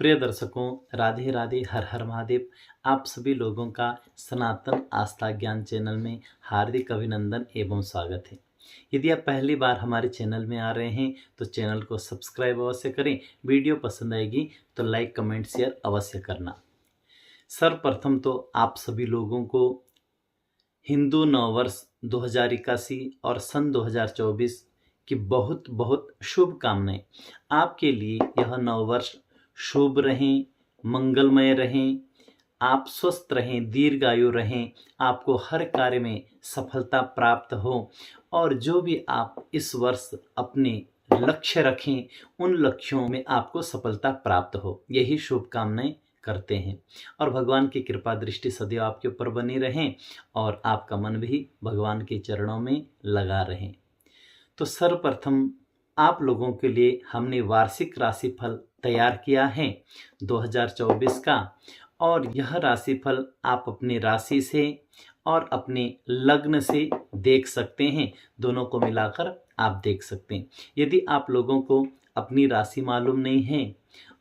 प्रिय दर्शकों, राधे राधे, हर हर महादेव। आप सभी लोगों का सनातन आस्था ज्ञान चैनल में हार्दिक अभिनंदन एवं स्वागत है। यदि आप पहली बार हमारे चैनल में आ रहे हैं तो चैनल को सब्सक्राइब अवश्य करें। वीडियो पसंद आएगी तो लाइक कमेंट शेयर अवश्य करना। सर्वप्रथम तो आप सभी लोगों को हिंदू नववर्ष 2081 और सन 2024 की बहुत बहुत शुभकामनाएं। आपके लिए यह नववर्ष शुभ रहें, मंगलमय रहें, आप स्वस्थ रहें, दीर्घायु रहें, आपको हर कार्य में सफलता प्राप्त हो और जो भी आप इस वर्ष अपने लक्ष्य रखें उन लक्ष्यों में आपको सफलता प्राप्त हो, यही शुभकामनाएं करते हैं। और भगवान की कृपा दृष्टि सदैव आपके ऊपर बनी रहें और आपका मन भी भगवान के चरणों में लगा रहे। तो सर्वप्रथम आप लोगों के लिए हमने वार्षिक राशिफल तैयार किया है 2024 का, और यह राशिफल आप अपनी राशि से और अपने लग्न से देख सकते हैं। दोनों को मिलाकर आप देख सकते हैं। यदि आप लोगों को अपनी राशि मालूम नहीं है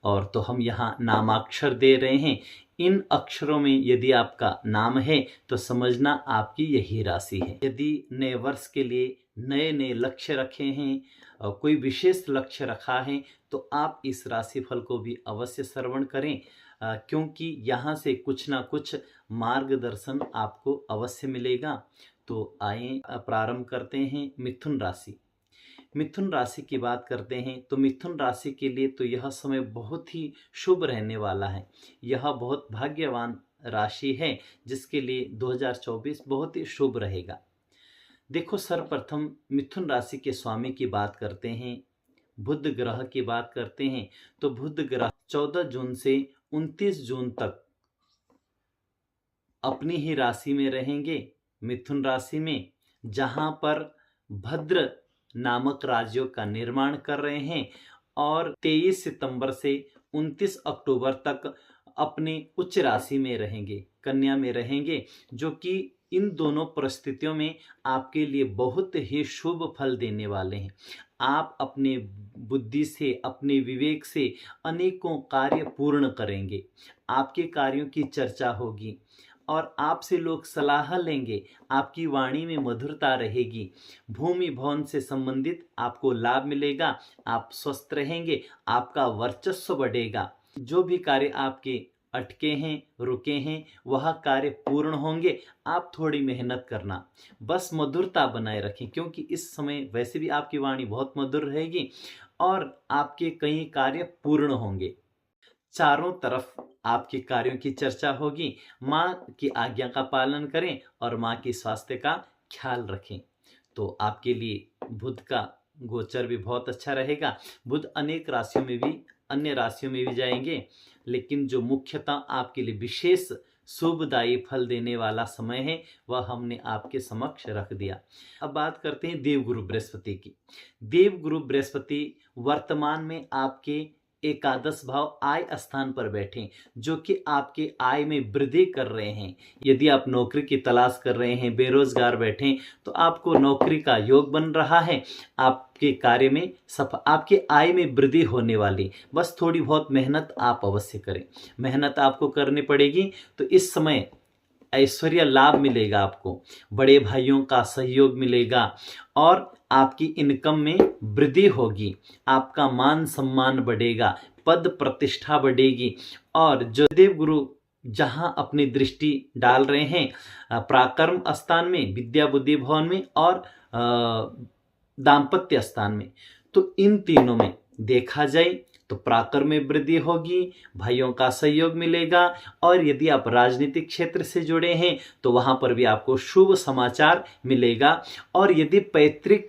और तो हम यहाँ नामाक्षर दे रहे हैं। इन अक्षरों में यदि आपका नाम है तो समझना आपकी यही राशि है। यदि नए वर्ष के लिए नए नए लक्ष्य रखे हैं और कोई विशेष लक्ष्य रखा है तो आप इस राशिफल को भी अवश्य श्रवण करें, क्योंकि यहाँ से कुछ ना कुछ मार्गदर्शन आपको अवश्य मिलेगा। तो आइए प्रारंभ करते हैं मिथुन राशि। मिथुन राशि की बात करते हैं तो मिथुन राशि के लिए तो यह समय बहुत ही शुभ रहने वाला है। यह बहुत भाग्यवान राशि है जिसके लिए 2024 बहुत ही शुभ रहेगा। देखो, सर्वप्रथम मिथुन राशि के स्वामी की बात करते हैं, बुध ग्रह की बात करते हैं। तो बुध ग्रह 14 जून से 29 जून तक अपनी ही राशि में रहेंगे, मिथुन राशि में, जहां पर भद्र नामक राज्यों का निर्माण कर रहे हैं। और 23 सितंबर से 29 अक्टूबर तक अपने उच्च राशि में रहेंगे, कन्या में रहेंगे, जो कि इन दोनों परिस्थितियों में आपके लिए बहुत ही शुभ फल देने वाले हैं। आप अपने बुद्धि से, अपने विवेक से अनेकों कार्य पूर्ण करेंगे। आपके कार्यों की चर्चा होगी और आपसे लोग सलाह लेंगे। आपकी वाणी में मधुरता रहेगी। भूमि भवन से संबंधित आपको लाभ मिलेगा। आप स्वस्थ रहेंगे, आपका वर्चस्व बढ़ेगा। जो भी कार्य आपके अटके हैं, रुके हैं, वह कार्य पूर्ण होंगे। आप थोड़ी मेहनत करना, बस मधुरता बनाए रखें, क्योंकि इस समय वैसे भी आपकी वाणी बहुत मधुर रहेगी और आपके कई कार्य पूर्ण होंगे। चारों तरफ आपके कार्यों की चर्चा होगी। माँ की आज्ञा का पालन करें और माँ के स्वास्थ्य का ख्याल रखें। तो आपके लिए बुध का गोचर भी बहुत अच्छा रहेगा। बुध अनेक राशियों में भी, अन्य राशियों में भी जाएंगे, लेकिन जो मुख्यतः आपके लिए विशेष शुभदायी फल देने वाला समय है वह हमने आपके समक्ष रख दिया। अब बात करते हैं देवगुरु बृहस्पति की। देवगुरु बृहस्पति वर्तमान में आपके एकादश भाव आय स्थान पर बैठे, जो कि आपके आय में वृद्धि कर रहे हैं। यदि आप नौकरी की तलाश कर रहे हैं, बेरोजगार बैठे, तो आपको नौकरी का योग बन रहा है। आपके कार्य में आपके आय में वृद्धि होने वाली। बस थोड़ी बहुत मेहनत आप अवश्य करें। मेहनत आपको करनी पड़ेगी। तो इस समय ऐश्वर्य लाभ मिलेगा, आपको बड़े भाइयों का सहयोग मिलेगा और आपकी इनकम में वृद्धि होगी। आपका मान सम्मान बढ़ेगा, पद प्रतिष्ठा बढ़ेगी। और जो देवगुरु जहां अपनी दृष्टि डाल रहे हैं पराक्रम स्थान में, विद्या बुद्धि भवन में और दाम्पत्य स्थान में, तो इन तीनों में देखा जाए तो पराक्रम में वृद्धि होगी, भाइयों का सहयोग मिलेगा। और यदि आप राजनीतिक क्षेत्र से जुड़े हैं तो वहां पर भी आपको शुभ समाचार मिलेगा। और यदि पैतृक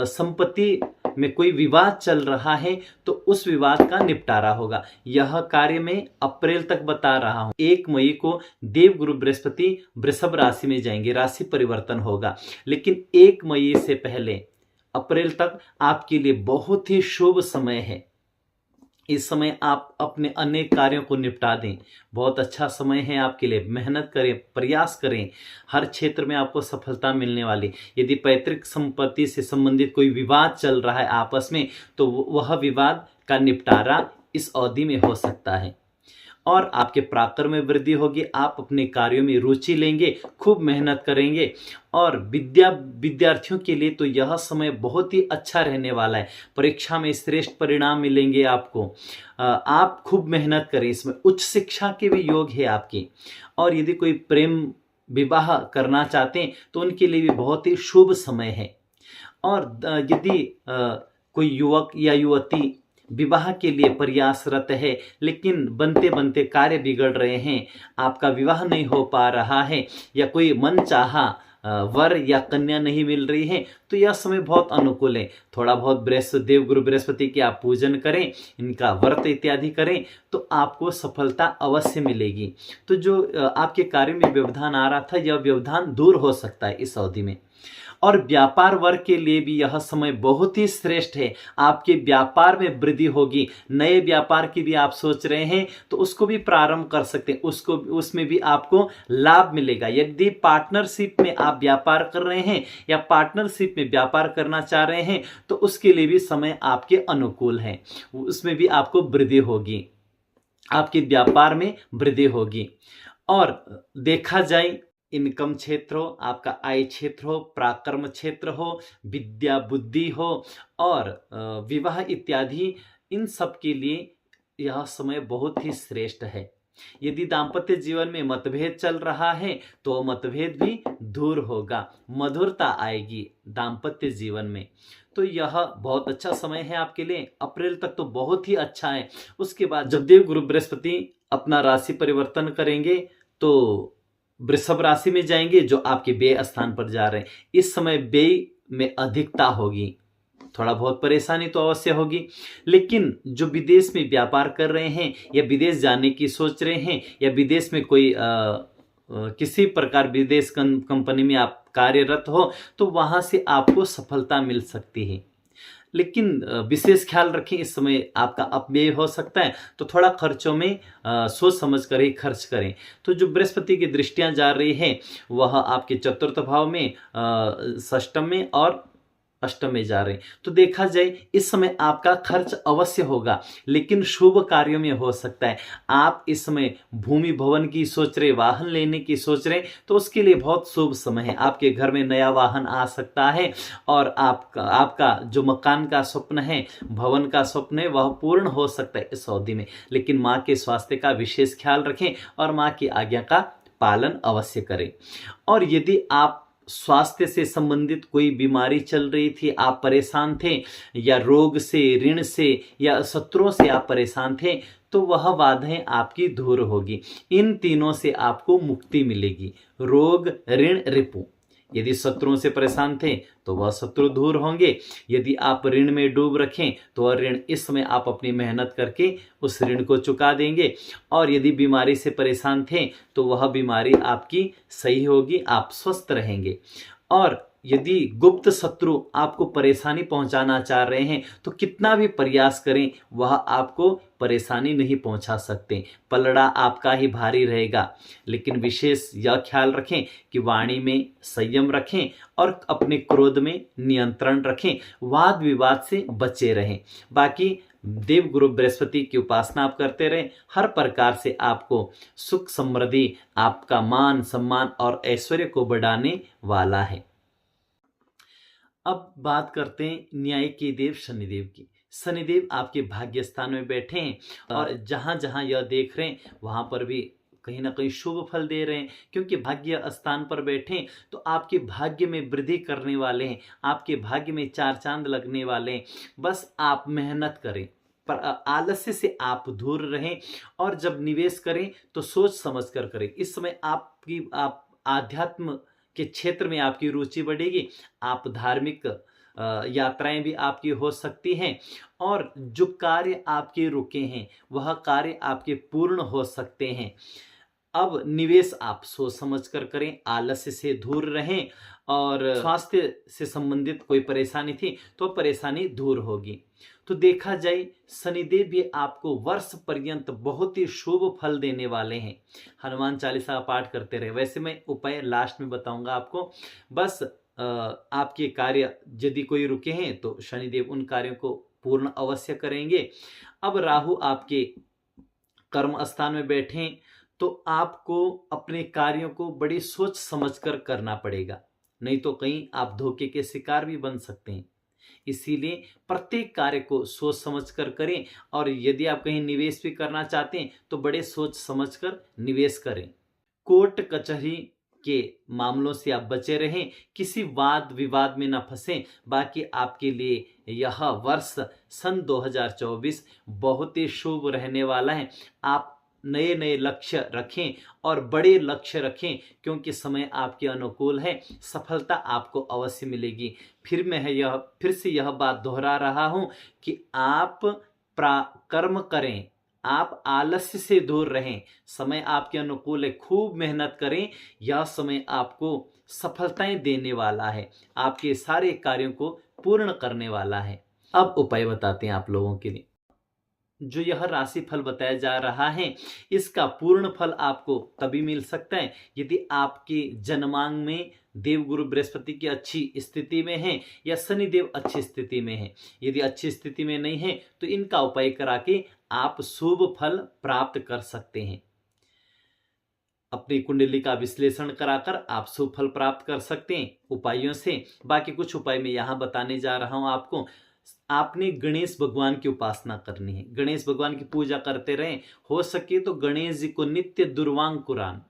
संपत्ति में कोई विवाद चल रहा है तो उस विवाद का निपटारा होगा। यह कार्य मैं अप्रैल तक बता रहा हूं। 1 मई को देवगुरु बृहस्पति वृषभ राशि में जाएंगे, राशि परिवर्तन होगा। लेकिन 1 मई से पहले अप्रैल तक आपके लिए बहुत ही शुभ समय है। इस समय आप अपने अनेक कार्यों को निपटा दें। बहुत अच्छा समय है आपके लिए। मेहनत करें, प्रयास करें, हर क्षेत्र में आपको सफलता मिलने वाली। यदि पैतृक संपत्ति से संबंधित कोई विवाद चल रहा है आपस में, तो वह विवाद का निपटारा इस अवधि में हो सकता है। और आपके पराक्रम में वृद्धि होगी, आप अपने कार्यों में रुचि लेंगे, खूब मेहनत करेंगे। और विद्यार्थियों के लिए तो यह समय बहुत ही अच्छा रहने वाला है। परीक्षा में श्रेष्ठ परिणाम मिलेंगे आपको। आप खूब मेहनत करें, इसमें उच्च शिक्षा के भी योग है आपकी। और यदि कोई प्रेम विवाह करना चाहते हैं तो उनके लिए भी बहुत ही शुभ समय है। और यदि कोई युवक या युवती विवाह के लिए प्रयासरत है, लेकिन बनते बनते कार्य बिगड़ रहे हैं, आपका विवाह नहीं हो पा रहा है, या कोई मनचाहा वर या कन्या नहीं मिल रही है, तो यह समय बहुत अनुकूल है। थोड़ा बहुत देव गुरु बृहस्पति की आप पूजन करें, इनका व्रत इत्यादि करें, तो आपको सफलता अवश्य मिलेगी। तो जो आपके कार्य में व्यवधान आ रहा था, यह व्यवधान दूर हो सकता है इस अवधि में। और व्यापार वर्ग के लिए भी यह समय बहुत ही श्रेष्ठ है। आपके व्यापार में वृद्धि होगी। नए व्यापार की भी आप सोच रहे हैं तो उसको भी प्रारंभ कर सकते हैं, उसमें भी आपको लाभ मिलेगा। यदि पार्टनरशिप में आप व्यापार कर रहे हैं या पार्टनरशिप में व्यापार करना चाह रहे हैं तो उसके लिए भी समय आपके अनुकूल है, उसमें भी आपको वृद्धि होगी, आपके व्यापार में वृद्धि होगी। और देखा जाए इनकम क्षेत्र हो, आपका आय क्षेत्र हो, पराक्रम क्षेत्र हो, विद्या बुद्धि हो और विवाह इत्यादि, इन सब के लिए यह समय बहुत ही श्रेष्ठ है। यदि दाम्पत्य जीवन में मतभेद चल रहा है तो मतभेद भी दूर होगा, मधुरता आएगी दाम्पत्य जीवन में। तो यह बहुत अच्छा समय है आपके लिए। अप्रैल तक तो बहुत ही अच्छा है। उसके बाद जब देव गुरु बृहस्पति अपना राशि परिवर्तन करेंगे तो वृषभ राशि में जाएंगे, जो आपके व्यय स्थान पर जा रहे हैं। इस समय व्यय में अधिकता होगी, थोड़ा बहुत परेशानी तो अवश्य होगी। लेकिन जो विदेश में व्यापार कर रहे हैं या विदेश जाने की सोच रहे हैं या विदेश में कोई किसी प्रकार विदेश कंपनी में आप कार्यरत हो तो वहां से आपको सफलता मिल सकती है। लेकिन विशेष ख्याल रखें, इस समय आपका अपव्यय हो सकता है, तो थोड़ा खर्चों में सोच समझ कर ही खर्च करें। तो जो बृहस्पति की दृष्टियां जा रही हैं वह आपके चतुर्थ भाव में, षष्टम में और अष्टम में जा रहे हैं। तो देखा जाए इस समय आपका खर्च अवश्य होगा, लेकिन शुभ कार्यों में हो सकता है। आप इस समय भूमि भवन की सोच रहे, वाहन लेने की सोच रहे, तो उसके लिए बहुत शुभ समय है। आपके घर में नया वाहन आ सकता है और आपका जो मकान का स्वप्न है, भवन का स्वप्न है, वह पूर्ण हो सकता है इस अवधि में। लेकिन माँ के स्वास्थ्य का विशेष ख्याल रखें और माँ की आज्ञा का पालन अवश्य करें। और यदि आप स्वास्थ्य से संबंधित कोई बीमारी चल रही थी, आप परेशान थे, या रोग से, ऋण से या शत्रुओं से आप परेशान थे, तो वह बाधाएं आपकी दूर होगी। इन तीनों से आपको मुक्ति मिलेगी, रोग, ऋण, रिपु। यदि शत्रुओं से परेशान थे तो वह शत्रु दूर होंगे। यदि आप ऋण में डूब रखें तो वह ऋण इस समय आप अपनी मेहनत करके उस ऋण को चुका देंगे। और यदि बीमारी से परेशान थे तो वह बीमारी आपकी सही होगी, आप स्वस्थ रहेंगे। और यदि गुप्त शत्रु आपको परेशानी पहुंचाना चाह रहे हैं तो कितना भी प्रयास करें वह आपको परेशानी नहीं पहुंचा सकते, पलड़ा आपका ही भारी रहेगा। लेकिन विशेष यह ख्याल रखें कि वाणी में संयम रखें और अपने क्रोध में नियंत्रण रखें, वाद विवाद से बचे रहें। बाकी देव गुरु बृहस्पति की उपासना आप करते रहें, हर प्रकार से आपको सुख समृद्धि, आपका मान सम्मान और ऐश्वर्य को बढ़ाने वाला है। अब बात करते हैं न्याय के देव शनिदेव की। शनिदेव आपके भाग्य स्थान में बैठे हैं और जहां जहां यह देख रहे हैं वहां पर भी कहीं ना कहीं शुभ फल दे रहे हैं, क्योंकि भाग्य स्थान पर बैठे तो आपके भाग्य में वृद्धि करने वाले हैं, आपके भाग्य में चार चांद लगने वाले हैं। बस आप मेहनत करें, पर आलस्य से आप दूर रहें और जब निवेश करें तो सोच समझ कर करें। इस समय आप आध्यात्म के क्षेत्र में आपकी रुचि बढ़ेगी, आप धार्मिक यात्राएं भी आपकी हो सकती हैं और जो कार्य आपके रुके हैं वह कार्य आपके पूर्ण हो सकते हैं। अब निवेश आप सोच समझ कर करें, आलस्य से दूर रहें और स्वास्थ्य से संबंधित कोई परेशानी थी तो परेशानी दूर होगी। तो देखा जाए शनिदेव भी आपको वर्ष पर्यंत बहुत ही शुभ फल देने वाले हैं। हनुमान चालीसा का पाठ करते रहे। वैसे मैं उपाय लास्ट में बताऊंगा आपको। बस आपके कार्य यदि कोई रुके हैं तो शनिदेव उन कार्यों को पूर्ण अवश्य करेंगे। अब राहु आपके कर्म स्थान में बैठे तो आपको अपने कार्यों को बड़ी सोच समझकर करना पड़ेगा, नहीं तो कहीं आप धोखे के शिकार भी बन सकते हैं। इसीलिए प्रत्येक कार्य को सोच समझकर करें, और यदि आप कहीं निवेश भी करना चाहते हैं तो बड़े सोच समझकर निवेश करें। कोर्ट कचहरी के मामलों से आप बचे रहें, किसी वाद विवाद में न फंसें। बाकी आपके लिए यह वर्ष सन 2024 बहुत ही शुभ रहने वाला है। आप नए नए लक्ष्य रखें और बड़े लक्ष्य रखें, क्योंकि समय आपके अनुकूल है, सफलता आपको अवश्य मिलेगी। फिर से यह बात दोहरा रहा हूं कि आप कर्म करें, आप आलस्य से दूर रहें, समय आपके अनुकूल है, खूब मेहनत करें। यह समय आपको सफलताएं देने वाला है, आपके सारे कार्यों को पूर्ण करने वाला है। अब उपाय बताते हैं आप लोगों के लिए। जो यह राशि फल बताया जा रहा है, इसका पूर्ण फल आपको तभी मिल सकता है यदि आपके जन्मांग में देवगुरु बृहस्पति की अच्छी स्थिति में है या शनिदेव अच्छी स्थिति में है। यदि अच्छी स्थिति में नहीं है तो इनका उपाय करा के आप शुभ फल प्राप्त कर सकते हैं। अपनी कुंडली का विश्लेषण कराकर आप शुभ फल प्राप्त कर सकते हैं उपायों से। बाकी कुछ उपाय मैं यहाँ बताने जा रहा हूँ आपको। आपने गणेश भगवान की उपासना करनी है, गणेश भगवान की पूजा करते रहें। हो सके तो गणेश जी को नित्य दुर्वांग कुरान,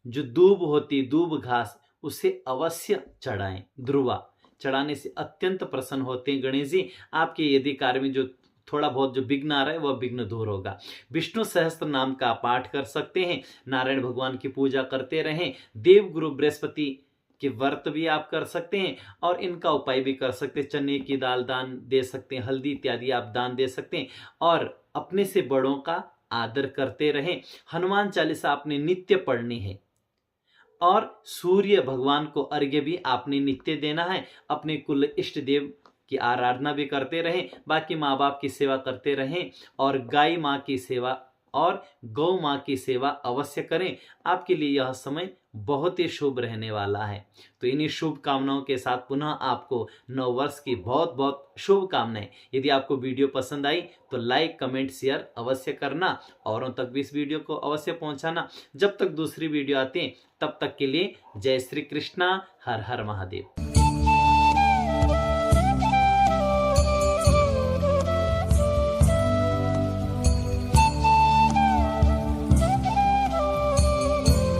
जो दूब होती दूब घास, उसे अवश्य चढ़ाएं। ध्रुवा चढ़ाने से अत्यंत प्रसन्न होते हैं गणेश जी। आपके यदि कार्य में जो थोड़ा बहुत जो विघ्न आ रहा है वह विघ्न दूर होगा। विष्णु सहस्त्र नाम का पाठ कर सकते हैं, नारायण भगवान की पूजा करते रहें। देवगुरु बृहस्पति के व्रत भी आप कर सकते हैं और इनका उपाय भी कर सकते हैं। चने की दाल दान दे सकते हैं, हल्दी इत्यादि आप दान दे सकते हैं, और अपने से बड़ों का आदर करते रहें। हनुमान चालीसा आपने नित्य पढ़नी है, और सूर्य भगवान को अर्घ्य भी आपने नित्य देना है। अपने कुल इष्ट देव की आराधना भी करते रहें। बाकी माँ बाप की सेवा करते रहें, और गाय माँ की सेवा और गौ माँ की सेवा अवश्य करें। आपके लिए यह समय बहुत ही शुभ रहने वाला है। तो इन्हीं शुभ कामनाओं के साथ पुनः आपको नव वर्ष की बहुत बहुत शुभकामनाएं। यदि आपको वीडियो पसंद आई तो लाइक कमेंट शेयर अवश्य करना, औरों तक भी इस वीडियो को अवश्य पहुंचाना। जब तक दूसरी वीडियो आती है तब तक के लिए जय श्री कृष्णा, हर हर महादेव।